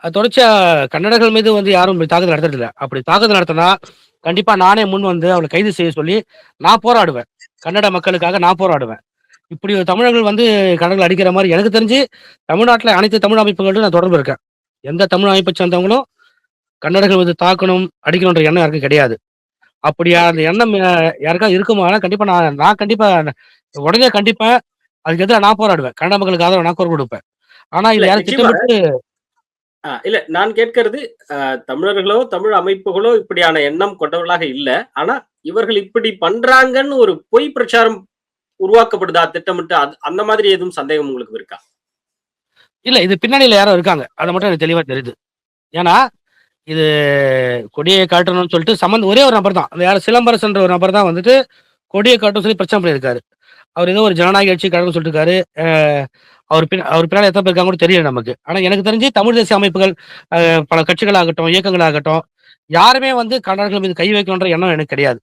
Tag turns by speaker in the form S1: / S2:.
S1: தொடர்ச்சியா கன்னடர்கள் மீது வந்து யாரும் தாக்குதல் நடத்துறதில்ல. அப்படி தாக்குதல் நடத்துனா, கண்டிப்பா நானே முன் வந்து அவள கைது செய்ய சொல்லி நான் போராடுவேன். கன்னட மக்களுக்காக நான் போராடுவேன். இப்படி ஒரு தமிழர்கள் வந்து கன்னடர்கள் அடிக்கிற மாரி எனக்கு தெரிஞ்சு தமிழ்நாட்டுல அனைத்து தமிழ் அமைப்புகளோடும் நான் தொடர்பு இருக்கேன். எந்த தமிழ் அமைப்பை சேர்ந்தவங்களும் கன்னடர்கள் வந்து தாக்கணும், அடிக்கணுன்ற எண்ணம் யாருக்கும் கிடையாது. அப்படியா
S2: ஓகே.
S1: அந்த எண்ணம் யாருக்காவது இருக்குமானா, கண்டிப்பா நான் நான் கண்டிப்பா உடனே கண்டிப்பேன். அதுக்கு எதிரா நான் போராடுவேன். கன்னட மக்களுக்கு ஆதரவா நான் குரல் குடுப்பேன். ஆனா இத
S2: இல்ல
S1: யாரும்
S2: நிச்சயமா.
S1: திட்டமிட்டு
S2: இல்ல நான் கேட்கிறது, தமிழர்களோ, தமிழ் அமைப்புகளோ இப்படியான எண்ணம் கொண்டவர்களாக இல்ல. ஆனா, இவர்கள் இப்படி பண்றாங்கன்னு ஒரு பொய் பிரச்சாரம் உருவாக்கப்படுதா திட்டமிட்டு? அந்த மாதிரி எதுவும் சந்தேகம் உங்களுக்கு இருக்கா?
S1: இல்ல இது பின்னணியில யாரோ இருக்காங்க. அது மட்டும் எனக்கு தெளிவா தெரியுது. ஏன்னா, இது கொடிய காட்டணும்னு சொல்லிட்டு ஒரே ஒரு நபர் தான். அந்த யாரு சிலம்பரசன்ற ஒரு நபர் தான் வந்துட்டு கொடிய காட்டணும்னு சொல்லி பிரச்சனை பண்ணியிருக்காரு. அவர் ஏதோ ஒரு ஜனநாயக கட்சி கடவுள்னு சொல்லிட்டு இருக்காரு. அவர் பின்னால எத்தன பேர் இருக்காங்கன்னு கூட தெரியல நமக்கு. ஆனா எனக்கு தெரிஞ்சு தமிழ் தேசிய அமைப்புகள், பல கட்சிகள் ஆகட்டும், இயக்கங்கள் ஆகட்டும், யாருமே வந்து கன்னடர்கள் மீது கை வைக்கணுன்ற எண்ணம் எனக்கு கிடையாது.